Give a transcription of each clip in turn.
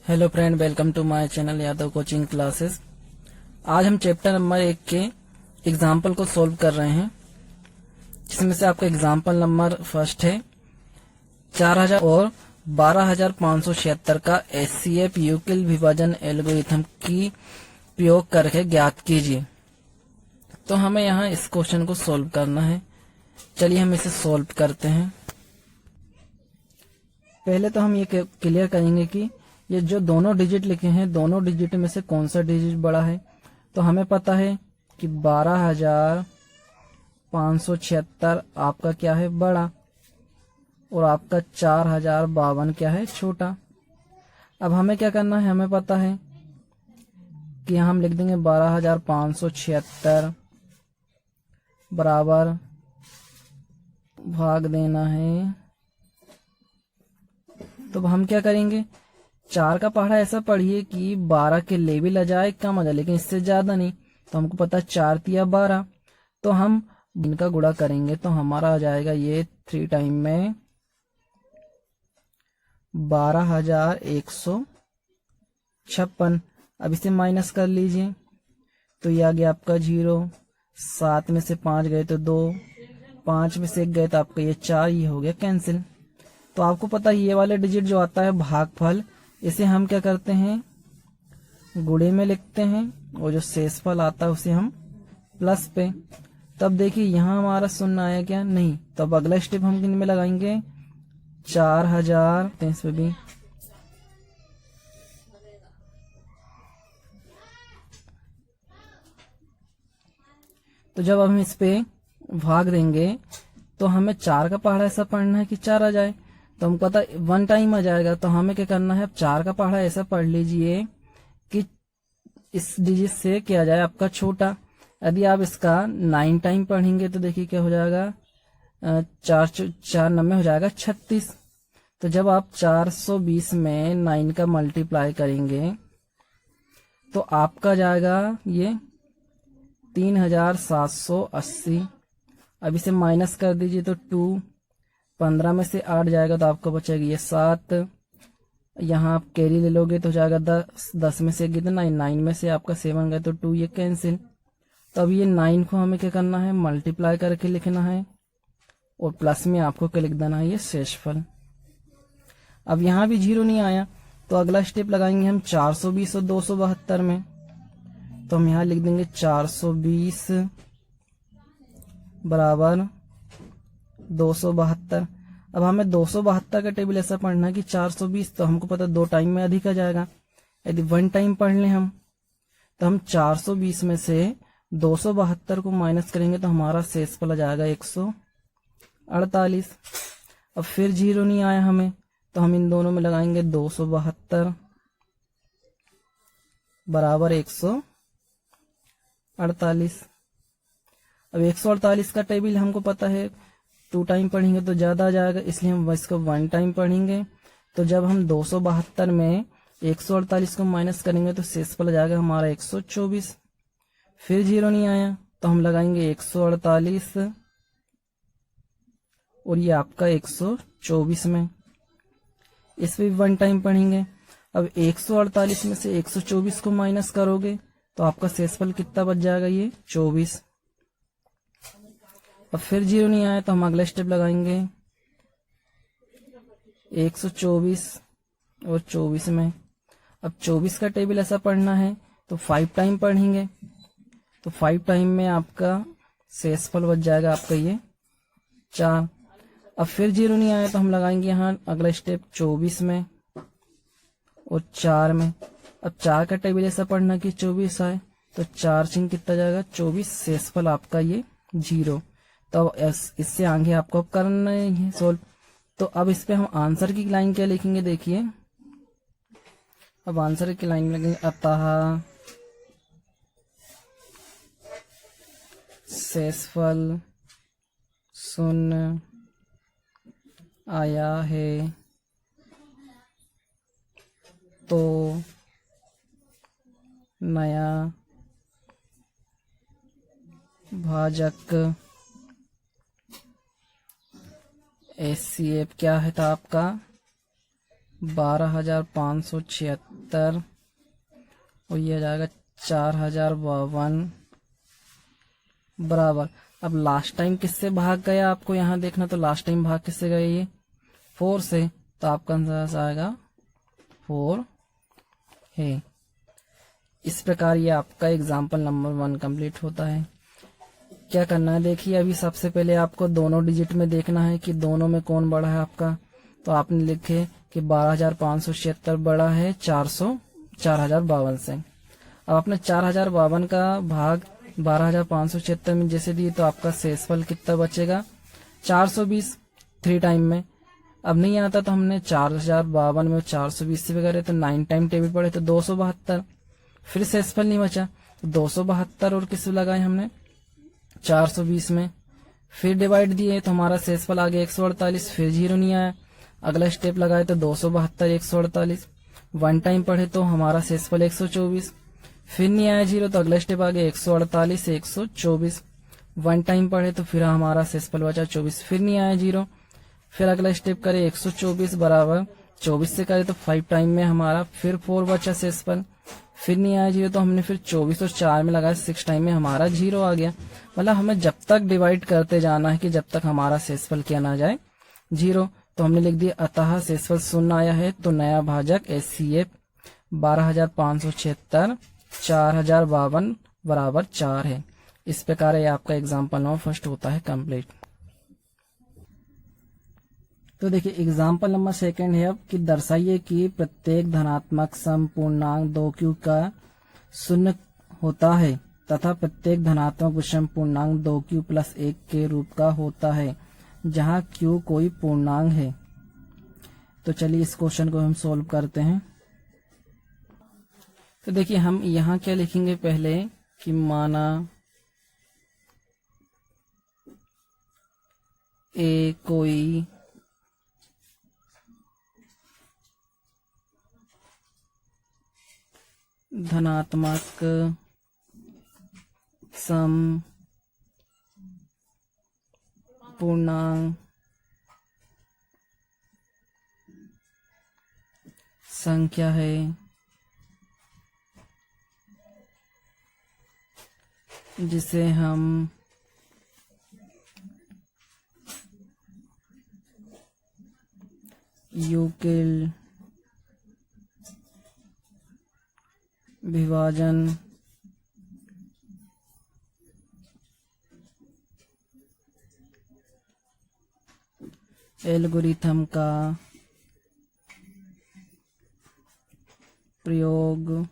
Hello friend, welcome to my channel Yadav coaching classes. आज हम chapter number 1 के example को सॉल्व कर रहे हैं, जिसमें से आपका एग्जाम्पल नंबर फर्स्ट है 4000 और 12576 का एचसीएफ यूक्लिड विभाजन एल्गोरिथम की प्रयोग करके ज्ञात कीजिए। तो हमें यहाँ इस क्वेश्चन को सॉल्व करना है। चलिए हम इसे सॉल्व करते हैं। पहले तो हम ये क्लियर करेंगे कि ये जो दोनों डिजिट लिखे हैं, दोनों डिजिट में से कौन सा डिजिट बड़ा है। तो हमें पता है कि 12576 आपका क्या है, बड़ा, और आपका 4052 क्या है, छोटा। अब हमें क्या करना है, हमें पता है कि यहाँ हम लिख देंगे 12576 बराबर भाग देना है। तो अब हम क्या करेंगे, 4 का पहाड़ा ऐसा पढ़िए कि 12 के लेवल आ जाए, कम आ जाए, लेकिन इससे ज्यादा नहीं। तो हमको पता है 4 तिया 12, तो हम इनका गुणा करेंगे तो हमारा आ जाएगा ये 3 टाइम में 12156। अब इसे माइनस कर लीजिए तो ये आ गया आपका 0। 7 में से 5 गए तो 2, 5 में से 1 गए तो आपका ये 4, ये हो गया कैंसिल। तो आपको पता है ये वाले डिजिट जो आता है भागफल, इसे हम क्या करते हैं, गुणे में लिखते हैं, और जो शेषफल आता है उसे हम प्लस पे। तब देखिए यहाँ हमारा शून्य आया क्या, नहीं। तब अगला स्टेप हम किन में लगाएंगे, 4000 इस पे भी। तो जब हम इस पे भाग देंगे तो हमें 4 का पहाड़ा ऐसा पढ़ना है कि 4 आ जाए। तो हमको पता 1 टाइम आ जाएगा। तो हमें क्या करना है, अब 4 का पहाड़ा ऐसा पढ़ लीजिए कि इस डिजिट से क्या आ जाए आपका छोटा। यदि आप इसका 9 टाइम पढ़ेंगे तो देखिए क्या हो जाएगा, 4 नब्बे हो जाएगा 36। तो जब आप 420 में 9 का मल्टीप्लाई करेंगे तो आपका जाएगा ये 3780। अब इसे माइनस कर दीजिए तो 2, 15 में से 8 जाएगा तो आपको बचेगा ये 7। यहाँ आप कैरी ले लोगे तो जाएगा 10, 10 में से कितना, 9 में से आपका 7 गए तो 2, ये कैंसिल। तो अब ये 9 को हमें क्या करना है, मल्टीप्लाई करके लिखना है, और प्लस में आपको क्या लिख देना है, ये शेषफल। अब यहाँ भी 0 नहीं आया तो अगला स्टेप लगाएंगे हम 420 और 272 में। तो हम यहाँ लिख देंगे 420 बराबर 272। अब हमें 272 का टेबल ऐसा पढ़ना है कि 420, तो हमको पता 2 टाइम में अधिक आ जाएगा। यदि 1 टाइम पढ़ लें हम, तो हम 420 में से 272 को माइनस करेंगे तो हमारा शेषफल आ जाएगा 148। अब फिर 0 नहीं आया हमें, तो हम इन दोनों में लगाएंगे 272 बराबर 148। अब 148 का टेबल हमको पता है 2 टाइम पढ़ेंगे तो ज्यादा आ जाएगा, इसलिए हम इसको 1 टाइम पढ़ेंगे। तो जब हम 272 में 148 को माइनस करेंगे तो शेषफल आ जाएगा हमारा 124। फिर 0 नहीं आया तो हम लगाएंगे 148 और ये आपका 124 में, इस पे 1 टाइम पढ़ेंगे। अब 148 में से 124 को माइनस करोगे तो आपका शेषफल कितना बच जाएगा, ये 24। अब फिर 0 नहीं आया तो हम अगला स्टेप लगाएंगे 124 और 24 में। अब 24 का टेबल ऐसा पढ़ना है तो 5 टाइम पढ़ेंगे, तो 5 टाइम में आपका शेषफल बच जाएगा आपका ये 4। अब फिर 0 नहीं आया तो हम लगाएंगे यहाँ अगला स्टेप 24 में और 4 में। अब 4 का टेबल ऐसा पढ़ना कि 24 आए, तो 4 चिन्ह कितना जाएगा, 24, शेषफल आपका ये 0। तो इससे आगे आपको करना है सोल्व। तो अब इस पे हम आंसर की लाइन क्या लिखेंगे, देखिए। अब आंसर की लाइन में लिखेंगे अतः शेषफल 0 आया है तो नया भाजक एचसीएफ क्या है था आपका, 12,576 और ये आ जाएगा 4,052 बराबर। अब लास्ट टाइम किससे भाग गया आपको यहाँ देखना, तो लास्ट टाइम भाग किससे गया, ये 4 से, तो आपका आंसर आएगा 4 है। इस प्रकार ये आपका एग्जाम्पल नंबर 1 कंप्लीट होता है। क्या करना है, देखिए अभी सबसे पहले आपको दोनों डिजिट में देखना है कि दोनों में कौन बड़ा है आपका। तो आपने लिखे कि 12,576 बड़ा है 4,052 से। अब आपने 4,052 का भाग 12,576 में जैसे दिए तो आपका शेषफल कितना बचेगा, 420 3 टाइम में। अब नहीं आता तो हमने 4,052 में 420 से वगैरह तो 9 टाइम टेबल पढ़े तो 272, फिर शेषफल नहीं बचा तो 272 और किस लगाए हमने 420 में, फिर डिवाइड दिए तो हमारा शेषफल आ गया 148, फिर जीरो नहीं आया। अगला स्टेप लगाए तो 272 148, 1 टाइम पढ़े तो हमारा शेषफल 124, फिर नहीं आया जीरो तो अगला स्टेप आ गया 148 124, 1 टाइम पढ़े तो फिर हमारा शेषफल बचा 24, फिर नहीं आया जीरो। फिर अगला स्टेप करे 124 बराबर 24 से करे तो 5 टाइम में हमारा फिर 4 बचा शेषफल, फिर नहीं आया जीरो तो हमने फिर 24 और 4 में लगाया 6 टाइम में हमारा जीरो आ गया। मतलब हमें जब तक डिवाइड करते जाना है कि जब तक हमारा शेषफल क्या ना जाए जीरो। तो हमने लिख दिया अतः शेषफल 0 आया है तो नया भाजक HCF 12,576 4,052 बराबर 4 है। इस प्रकार ये आपका एग्जाम्पल नंबर फर्स्ट होता है कंप्लीट। तो देखिए एग्जाम्पल नंबर सेकंड है अब कि दर्शाइए कि प्रत्येक धनात्मक सम पूर्णांक 2q का 0 होता है तथा प्रत्येक धनात्मक विषम पूर्णांक 2q + 1 के रूप का होता है जहां q कोई पूर्णांक है। तो चलिए इस क्वेश्चन को हम सॉल्व करते हैं। तो देखिए हम यहाँ क्या लिखेंगे पहले कि माना ए कोई धनात्मक सम पूर्णांक संख्या है जिसे हम यूक्लिड विभाजन एल्गोरिथम का प्रयोग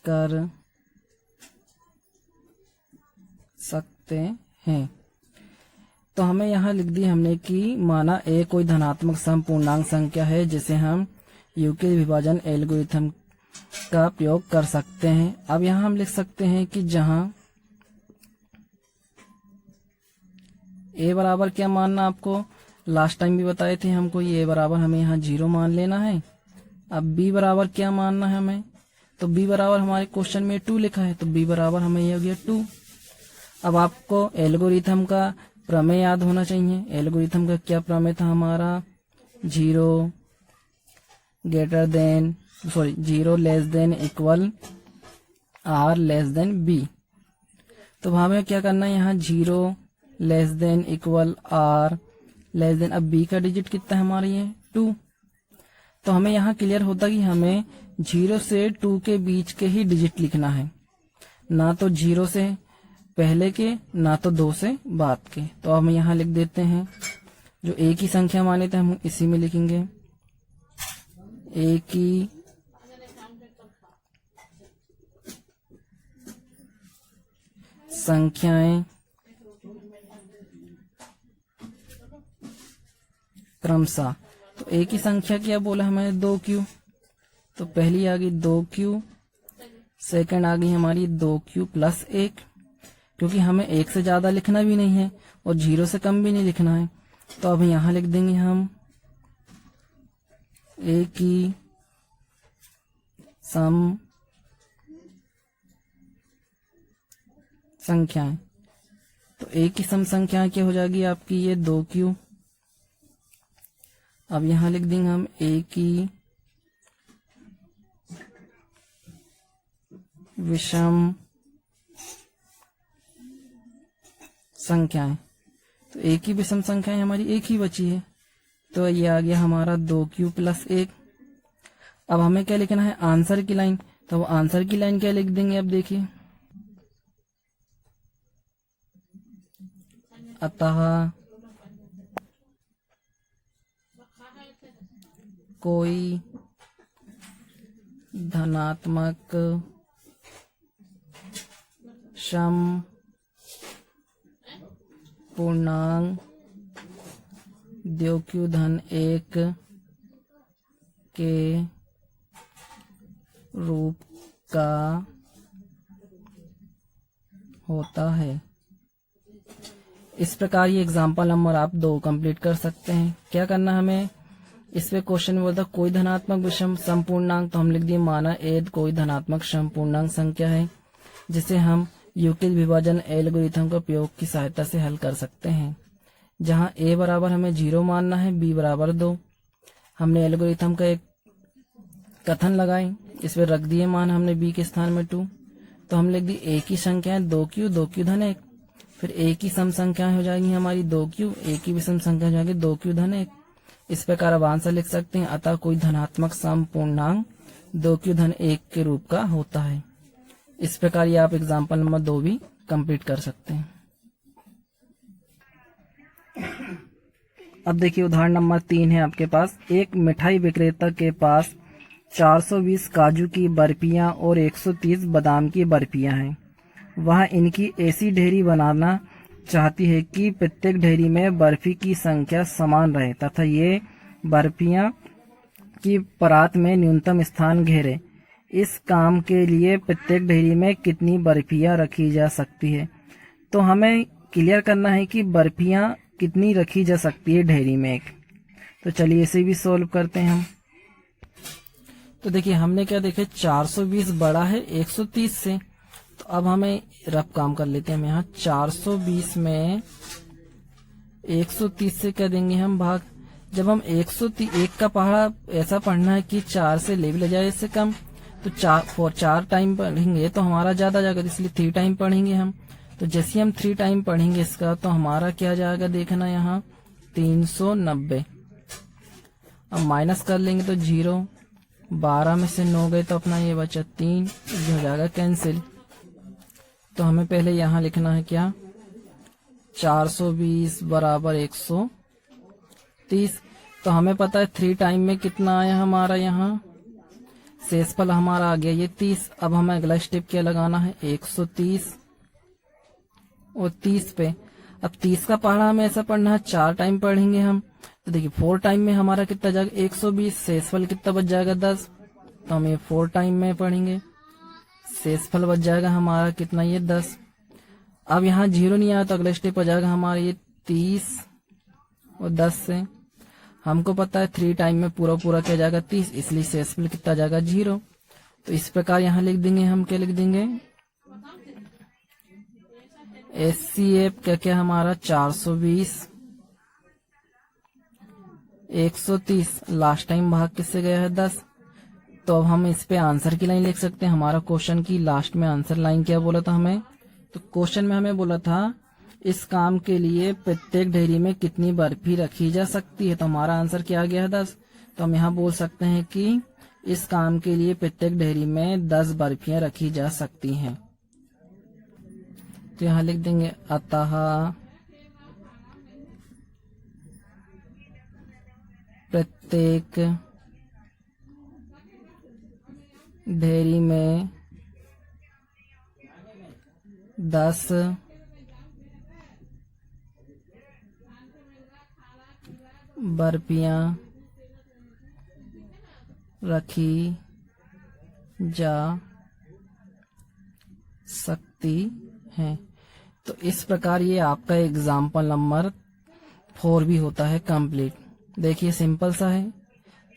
कर सकते हैं। तो हमें यहाँ लिख दी हमने कि माना ए कोई धनात्मक सम पूर्णांक संख्या है जिसे हम यूक्लिड विभाजन एल्गोरिथम का प्रयोग कर सकते हैं। अब यहाँ हम लिख सकते हैं कि जहां ए बराबर क्या मानना, आपको लास्ट टाइम भी बताए थे हमको ये ए बराबर हमें यहाँ 0 मान लेना है। अब बी बराबर क्या मानना है हमें, तो बी बराबर हमारे क्वेश्चन में 2 लिखा है तो बी बराबर हमें ये हो गया 2। अब आपको एल्गोरिथम का प्रमेय याद होना चाहिए। एल्गोरिथम का क्या प्रमेय था हमारा, 0 less than equal R less than B. तो हमें क्या करना है यहाँ 0 less than equal R less than, अब बी का डिजिट कितना है हमारा ये 2। तो हमें यहाँ क्लियर होता कि हमें 0 से 2 के बीच के ही डिजिट लिखना है, ना तो 0 से पहले के ना तो 2 से बाद के। तो हम यहाँ लिख देते हैं जो एक ही संख्या माने थे हम इसी में लिखेंगे, एक ही संख्याएं क्रमशः। तो एक ही संख्या क्या बोला हमें 2q, तो पहली आ गई 2q, सेकंड आ गई हमारी 2q + 1, क्योंकि हमें 1 से ज्यादा लिखना भी नहीं है और 0 से कम भी नहीं लिखना है। तो अब यहां लिख देंगे हम एक ही सम संख्याएं। तो एक ही सम संख्या क्या हो जाएगी आपकी ये 2q अब यहाँ लिख देंगे हम ए की विषम संख्याएं। तो एक ही विषम संख्याएं हमारी एक ही बची है, तो ये आ गया हमारा 2q + 1। अब हमें क्या लिखना है, आंसर की लाइन। तो आंसर की लाइन क्या लिख देंगे, अब देखिए, अतः कोई धनात्मक सम पूर्णांक 2q-1 के रूप का होता है। इस प्रकार ये एग्जाम्पल नंबर आप 2 कंप्लीट कर सकते हैं। क्या करना है हमें, इस पे क्वेश्चन में बोलता कोई धनात्मक विषम समपूर्णांक, तो हम लिख दिए माना एद कोई धनात्मक समपूर्णांक संख्या है, जिसे हम यूक्लिड विभाजन एल्गोरिथम का प्रयोग की सहायता से हल कर सकते हैं। जहां a बराबर हमें 0 मानना है, b बराबर 2। हमने एल्गोरिथम का एक कथन लगाए, इसमें रख दिए मान हमने b के स्थान में 2। तो हम लिख दी a की संख्याएं 2q-1, फिर a की सम संख्याएं हो जाएंगी हमारी 2q, a की विषम संख्या हो जाएगी 2q-1। इस प्रकार अब आंसर लिख सकते हैं, अतः कोई धनात्मक सम पूर्णांक 2q-1 के रूप का होता है। इस प्रकार ये आप एग्जाम्पल नंबर 2 भी कंप्लीट कर सकते हैं। अब देखिए उदाहरण नंबर 3 है आपके पास। एक मिठाई विक्रेता के पास 420 काजू की बर्फियां और 130 बादाम की बर्फियां हैं। वह इनकी ऐसी ढेरी बनाना चाहती है कि प्रत्येक ढेरी में बर्फी की संख्या समान रहे तथा ये बर्फियां की परात में न्यूनतम स्थान घेरे। इस काम के लिए प्रत्येक ढेरी में कितनी बर्फियां रखी जा सकती है। तो हमें क्लियर करना है कि बर्फियां कितनी रखी जा सकती है ढेरी में एक। तो चलिए इसे भी सॉल्व करते हैं हम। तो देखिए हमने क्या देखे, 420 बड़ा है 130 से, तो अब हमें रफ काम कर लेते हैं। हम यहाँ 420 में 130 से क्या देंगे हम भाग। जब हम 101 का पहाड़ा ऐसा पढ़ना है कि 4 से लेवल ले जाए इससे कम, तो 4 टाइम पढ़ेंगे तो हमारा ज्यादा जाएगा, इसलिए 3 टाइम पढ़ेंगे हम। तो जैसे हम 3 टाइम पढ़ेंगे इसका, तो हमारा क्या जाएगा देखना यहाँ 390। अब माइनस कर लेंगे तो 0, 12 में से 9 गए तो अपना ये बचा 3, ये हो जाएगा कैंसिल। तो हमें पहले यहाँ लिखना है क्या, 420 बराबर 130। तो हमें पता है 3 टाइम में कितना आया हमारा, यहाँ शेषफल हमारा आ गया ये 30। अब हमें अगला स्टेप क्या लगाना है, 130 और 30 पे। अब 30 का पहाड़ा हमें ऐसा पढ़ना है 4 टाइम पढ़ेंगे हम। तो देखिए 4 टाइम में हमारा कितना जाएगा 120, शेषफल कितना बच जाएगा 10। तो हम ये 4 टाइम में पढ़ेंगे, शेषफल बच जाएगा हमारा कितना, ये 10। अब यहाँ 0 नहीं आया तो अगला स्टेप हो जाएगा हमारा ये 30 और 10 से। हमको पता है 3 टाइम में पूरा पूरा क्या जाएगा 30, इसलिए शेषफल कितना जाएगा 0। तो इस प्रकार यहाँ लिख देंगे हम, क्या लिख देंगे, HCF क्या क्या हमारा 420 130, लास्ट टाइम भाग किससे गया है 10। तो अब हम इस पे आंसर की लाइन लिख सकते हैं। हमारा क्वेश्चन की लास्ट में आंसर लाइन क्या बोला था हमें, तो क्वेश्चन में हमें बोला था इस काम के लिए प्रत्येक ढेरी में कितनी बर्फी रखी जा सकती है। तो हमारा आंसर क्या आ गया है 10। तो हम यहाँ बोल सकते हैं कि इस काम के लिए प्रत्येक ढेरी में 10 बर्फियां रखी जा सकती हैं। तो यहाँ लिख देंगे अतः प्रत्येक ढेरी में 10 बर्फियां रखी जा सकती हैं। तो इस प्रकार ये आपका एग्जाम्पल नंबर 4 भी होता है कंप्लीट। देखिए सिंपल सा है,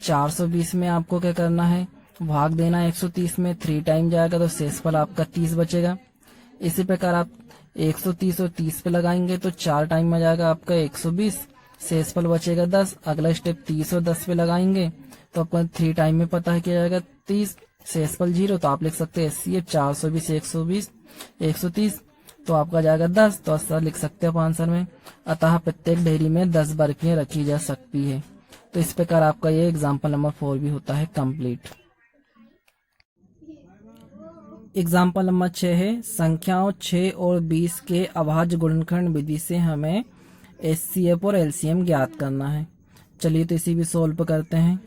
420 में आपको क्या करना है, भाग देना है 130 में, 3 टाइम जाएगा तो शेषफल आपका 30 बचेगा। इसी प्रकार आप 130 और 30 पे लगाएंगे तो 4 टाइम में जाएगा आपका 120 शेषफल बचेगा 10। अगला स्टेप 30 और 10 पे लगाएंगे तो आपको 3 टाइम में पता है क्या जाएगा 30, शेषफल 0, तो आप लिख सकते हैं एचसीएफ 420 120 130, तो आपका जाएगा 10, तो ऐसा लिख सकते हैं आप आंसर में। अतः प्रत्येक डेयरी में 10 बर्फियां रखी जा सकती है। तो इस प्रकार आपका ये एग्जाम्पल नंबर 4 भी होता है कंप्लीट। एग्जाम्पल नंबर 6 है, संख्याओं 6 और 20 के अभाज्य गुणनखंड विधि से हमें एचसीएफ और एलसीएम ज्ञात करना है। चलिए तो इसी भी सॉल्व करते हैं।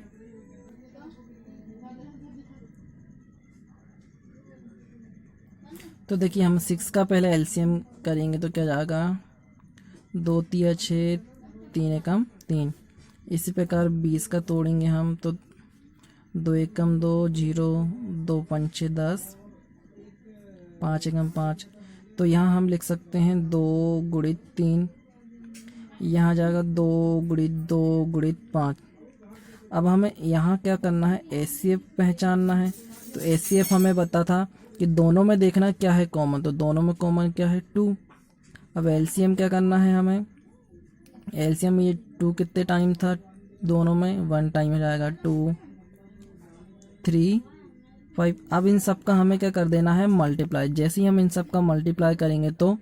तो देखिए हम 6 का पहले एलसीएम करेंगे तो क्या जाएगा 2 तिया 6, 3 एकम 3। इसी प्रकार 20 का तोड़ेंगे हम तो 2 एकम 2 0, 2 पंचे 10, 5 एकम 5। तो यहाँ हम लिख सकते हैं 2 गुणित 3, यहाँ जाएगा 2 गुणित 2 गुणित 5। अब हमें यहाँ क्या करना है एचसीएफ पहचानना है। तो एचसीएफ हमें पता था कि दोनों में देखना क्या है कॉमन, तो दोनों में कॉमन क्या है 2। अब एलसीएम क्या करना है हमें, एलसीएम ये 2 कितने टाइम था दोनों में 1 टाइम हो जाएगा 2 3 5। अब इन सब का हमें क्या कर देना है मल्टीप्लाई। जैसे ही हम इन सब का मल्टीप्लाई करेंगे तो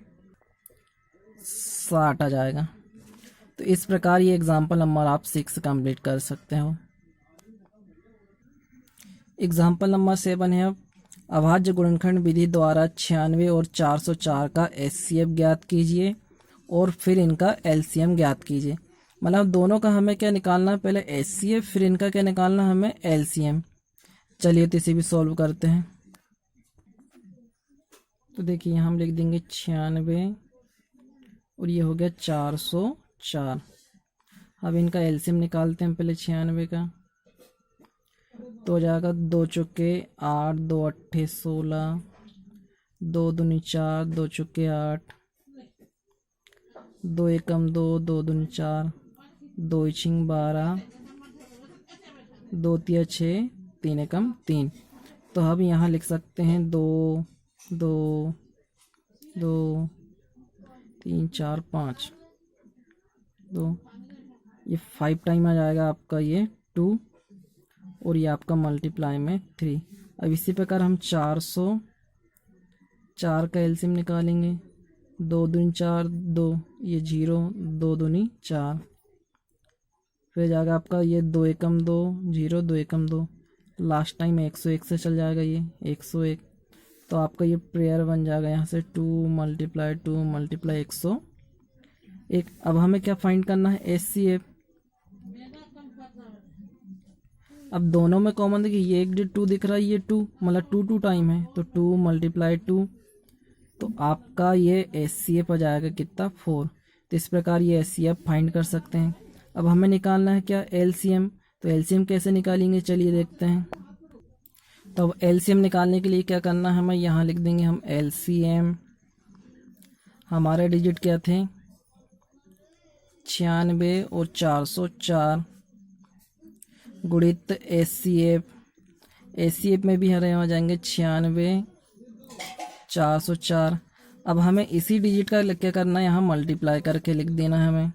60 आ जाएगा। तो इस प्रकार ये एग्जाम्पल नंबर आप 6 कंप्लीट कर सकते हो। एग्जाम्पल नंबर 7 है, अभाज्य गुणनखंड विधि द्वारा 96 और 404 का एचसीएफ ज्ञात कीजिए और फिर इनका एलसीएम ज्ञात कीजिए। मतलब दोनों का हमें क्या निकालना है, पहले एचसीएफ फिर इनका क्या निकालना है हमें एलसीएम। चलिए तो इसे भी सॉल्व करते हैं। तो देखिए यहाँ हम लिख देंगे 96 और ये हो गया 404। अब इनका एलसीएम निकालते हैं पहले 96 का, तो हो जाएगा 2 चौके 8, 2 अट्ठे 16, 2 दूनी 4, 2 चौके 8, 2 एकम 2, 2 दूनी 4, 2 इचिंग 12, 2 तिया 6, 3 एकम 3। तो हम यहाँ लिख सकते हैं 2 2 2 3 4 5 2, ये 5 टाइम आ जाएगा आपका ये 2 और ये आपका मल्टीप्लाई में 3। अब इसी प्रकार हम 404 का एलसीएम निकालेंगे, 2 दूनी 4 2, ये 0, 2 दूनी 4, फिर जाएगा आपका ये 2 एकम 2 0, 2 एकम 2, लास्ट टाइम 101 से चल जाएगा ये 101। तो आपका ये पेयर बन जाएगा यहाँ से 2 मल्टीप्लाई 101। अब हमें क्या फाइंड करना है एचसीएफ। अब दोनों में कॉमन देखिए ये एक 2 दिख रहा है, ये 2 मतलब 2 टाइम है, तो 2 मल्टीप्लाई 2, तो आपका ये एचसीएफ आ जाएगा कितना 4। तो इस प्रकार ये एचसीएफ फाइंड कर सकते हैं। अब हमें निकालना है क्या एलसीएम। तो एलसीएम कैसे निकालेंगे चलिए देखते हैं। तो अब एलसीएम निकालने के लिए क्या करना है हमें, यहाँ लिख देंगे हम एलसीएम, हमारे डिजिट क्या थे 96 और 404 गुणित एचसीएफ। एचसीएफ में भी हरे हो जाएंगे 96 404। अब हमें इसी डिजिट का क्या करना है यहाँ मल्टीप्लाई करके लिख देना है हमें।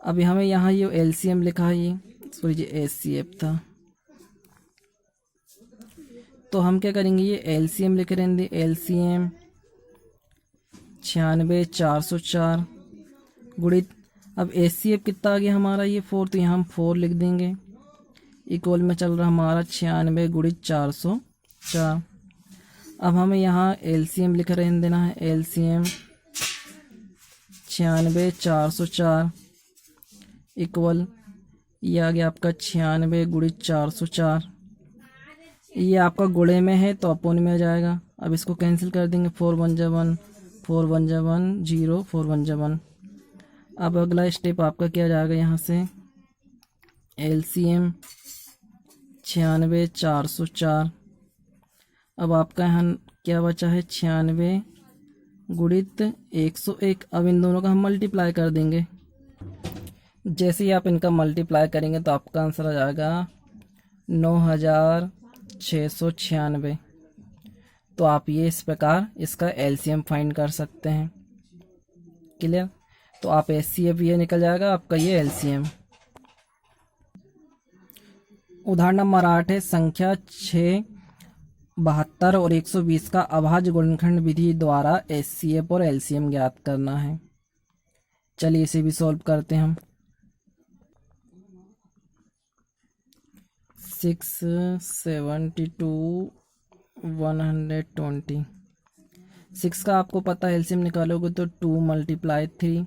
अब हमें यहाँ ये एलसीएम लिखा है, ये सॉरी ये एचसीएफ था, तो हम क्या करेंगे ये एलसीएम लिख रहे हैं, एलसीएम 96 404 गुणित, अब एचसीएफ कितना आ गया हमारा ये 4, तो यहाँ हम 4 लिख देंगे, इक्वल में चल रहा हमारा 96 गुणित 404। अब हमें यहाँ एलसीएम लिख रहे देना है, एलसीएम 96 404 इक्वल, ये आ गया आपका 96 गुणित 404। ये आपका गुणे में है तो अपोन में आ जाएगा। अब इसको कैंसिल कर देंगे, 4 1 जा 1, 4 1 जा 1 0, 4 1 जा 1। अब अगला स्टेप आपका क्या जाएगा यहाँ से एलसीएम 96 404। अब आपका यहाँ क्या बचा है 96 गुणित 101। अब इन दोनों का हम मल्टीप्लाई कर देंगे। जैसे ही आप इनका मल्टीप्लाई करेंगे तो आपका आंसर आ जाएगा 9696। तो आप ये इस प्रकार इसका एलसीएम फाइंड कर सकते हैं। क्लियर। तो आप HCF ये निकल जाएगा आपका ये LCM। उदाहरण नंबर 8 है, संख्या 6, 72 और 120 का अभाज्य गुणनखंड विधि द्वारा HCF और LCM ज्ञात करना है। चलिए इसे भी सॉल्व करते हैं हम। 672 120, 6 का आपको पता है एलसीएम निकालोगे तो 2 मल्टीप्लाई 3।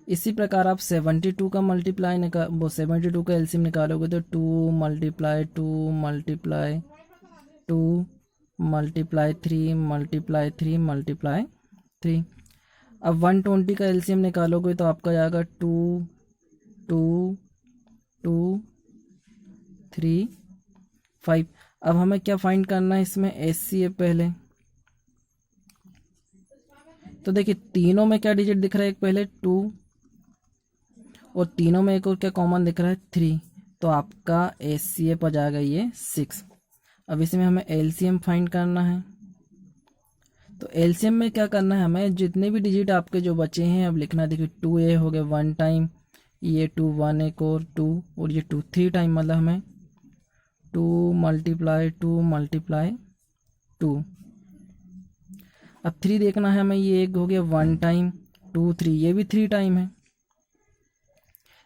इसी प्रकार आप 72 का मल्टीप्लाई वो 72 का एलसीएम निकालोगे तो 2 multiply 2 multiply 2 multiply 3 multiply 3 multiply 3। अब 120 का एलसीएम निकालोगे तो आपका जाएगा 2 2 2 3 5। अब हमें क्या फाइंड करना है इसमें, HCF पहले। तो देखिए तीनों में क्या डिजिट दिख रहा है, एक पहले 2 और तीनों में एक और क्या कॉमन दिख रहा है 3, तो आपका HCF आ जाएगा ये 6। अब इसमें हमें LCM फाइंड करना है। तो LCM में क्या करना है, हमें जितने भी डिजिट आपके जो बचे हैं अब लिखना। देखिए 2 हो गए 1 टाइम, ये 2 1 एक और 2 और ये 2 3 टाइम, मतलब हमें 2 मल्टीप्लाई 2 मल्टीप्लाई 2। अब 3 देखना है हमें, ये एक हो गया 1 टाइम 2 3, ये भी 3 टाइम है,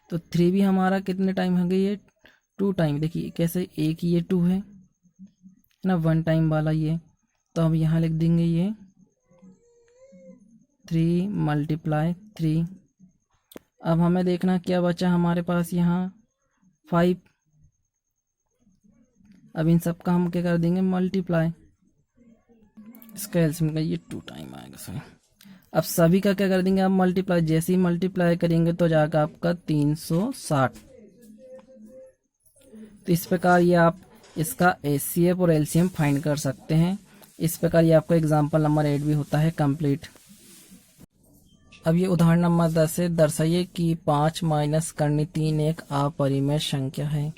तो 3 भी हमारा कितने टाइम हो गया, ये 2 टाइम। देखिए कैसे, एक ये 2 है ना 1 टाइम वाला ये, तो हम यहाँ लिख देंगे ये 3 मल्टीप्लाई 3। अब हमें देखना क्या बचा हमारे पास यहाँ 5। अब इन सब का हम क्या कर देंगे मल्टीप्लाई, इसका एलसीएम का ये 2 टाइम आएगा सॉरी। अब सभी का क्या कर देंगे आप मल्टीप्लाई, जैसे ही मल्टीप्लाई करेंगे तो जाएगा आपका 360। तो इस प्रकार ये आप इसका HCF और LCM फाइंड कर सकते हैं। इस प्रकार ये आपका एग्जाम्पल नंबर 8 भी होता है कंप्लीट। अब ये उदाहरण नंबर 10 है, दर्शाइए कि 5 माइनस करनी 3 एक अपरिमेय संख्या है।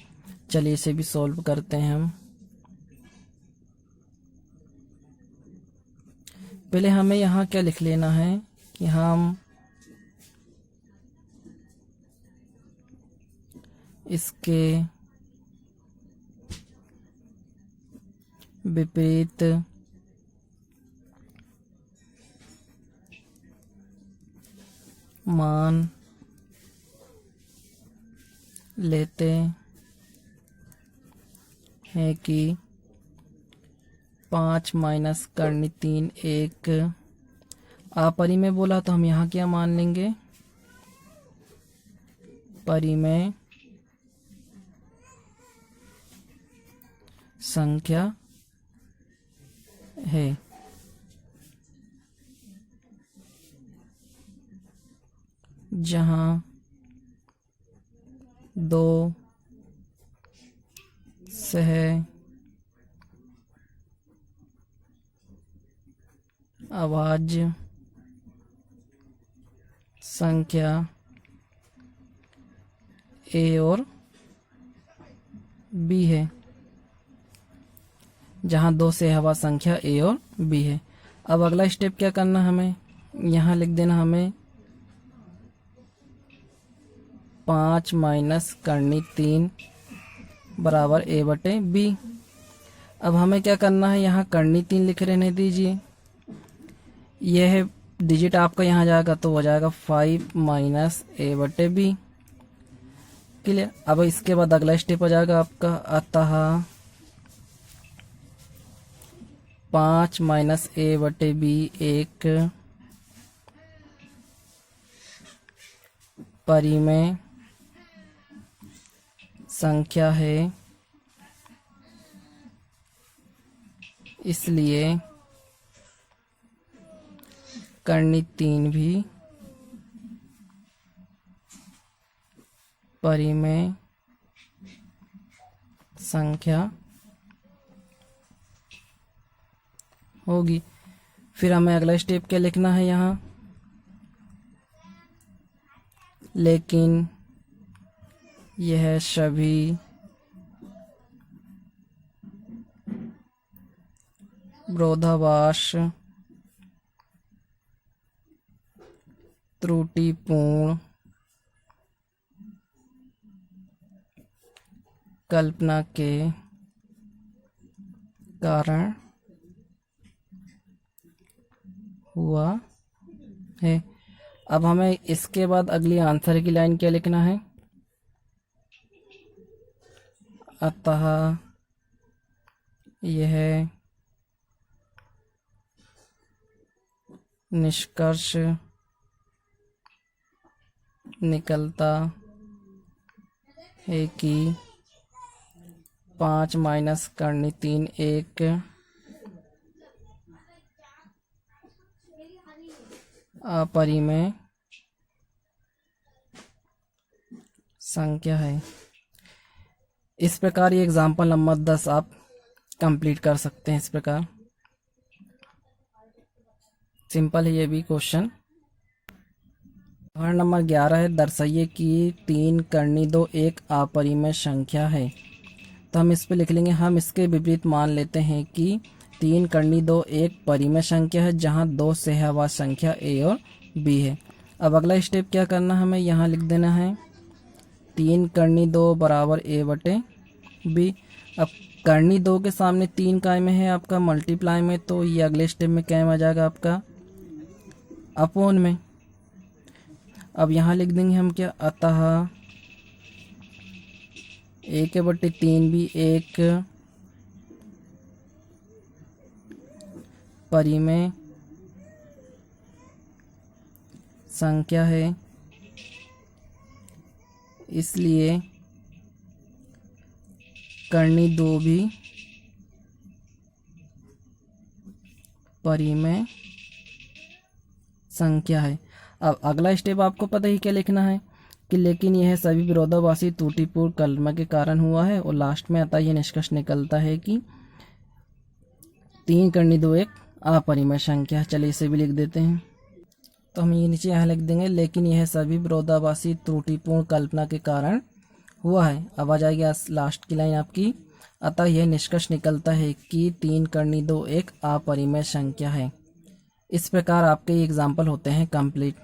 चलिए इसे भी सॉल्व करते हैं हम। पहले हमें यहाँ क्या लिख लेना है कि हम इसके विपरीत मान लेते हैं कि 5 माइनस करनी 3 एक अपरिमेय बोला, तो हम यहाँ क्या मान लेंगे, परिमेय संख्या है। जहाँ 2 सह अभाज्य संख्या A और B है, जहाँ 2 से अभाज्य संख्या A और B है। अब अगला स्टेप क्या करना हमें, यहाँ लिख देना हमें 5 माइनस करनी 3 बराबर A बटे B। अब हमें क्या करना है, यहाँ करनी 3 लिख रहने दीजिए, यह डिजिट आपका यहाँ जाएगा तो हो जाएगा 5 माइनस A बटे B। क्लियर। अब इसके बाद अगला स्टेप हो जाएगा आपका, अतः 5 माइनस A बटे B एक परिमेय संख्या है, इसलिए करनी 3 भी परिमेय संख्या होगी। फिर हमें अगला स्टेप क्या लिखना है यहाँ, लेकिन यह सभी विरोधाभास त्रुटिपूर्ण कल्पना के कारण हुआ है। अब हमें इसके बाद अगली आंसर की लाइन क्या लिखना है? अतः यह निष्कर्ष निकलता है कि 5 माइनस करनी 3 एक अपरिमेय संख्या है। इस प्रकार ये एग्जाम्पल नंबर 10 आप कंप्लीट कर सकते हैं। इस प्रकार सिंपल है ये भी क्वेश्चन। उदाहरण नंबर 11 है, दर्शाइए कि 3 करनी 2 एक अपरिमेय संख्या है। तो हम इस पे लिख लेंगे, हम इसके विपरीत मान लेते हैं कि 3 करनी 2 एक परिमेय संख्या है जहां 2 सहवास संख्या a और b है। अब अगला स्टेप क्या करना, हमें यहाँ लिख देना है 3 करनी 2 बराबर a बटे b। अब करनी 2 के सामने 3 काय में है आपका मल्टीप्लाई में, तो ये अगले स्टेप में क्या में आ जाएगा आपका अपोन में। अब यहाँ लिख देंगे हम क्या, अतः 1 बटे 3 भी एक परिमेय संख्या है, इसलिए करनी 2 भी परिमेय संख्या है। अब अगला स्टेप आपको पता ही क्या लिखना है कि लेकिन यह सभी विरोधाभासी त्रुटिपूर्ण कल्पना के कारण हुआ है, और लास्ट में आता यह निष्कर्ष निकलता है कि 3 करनी 2 एक अपरिमेय संख्या है। चलिए इसे भी लिख देते हैं। तो हम ये नीचे यहाँ लिख देंगे, लेकिन यह सभी विरोधाभासी त्रुटिपूर्ण कल्पना के कारण हुआ है। अब आ जाएगी लास्ट की लाइन आपकी, अतः यह निष्कर्ष निकलता है कि 3 करनी 2 एक अपरिमेय संख्या है। इस प्रकार आपके एग्जाम्पल होते हैं कंप्लीट।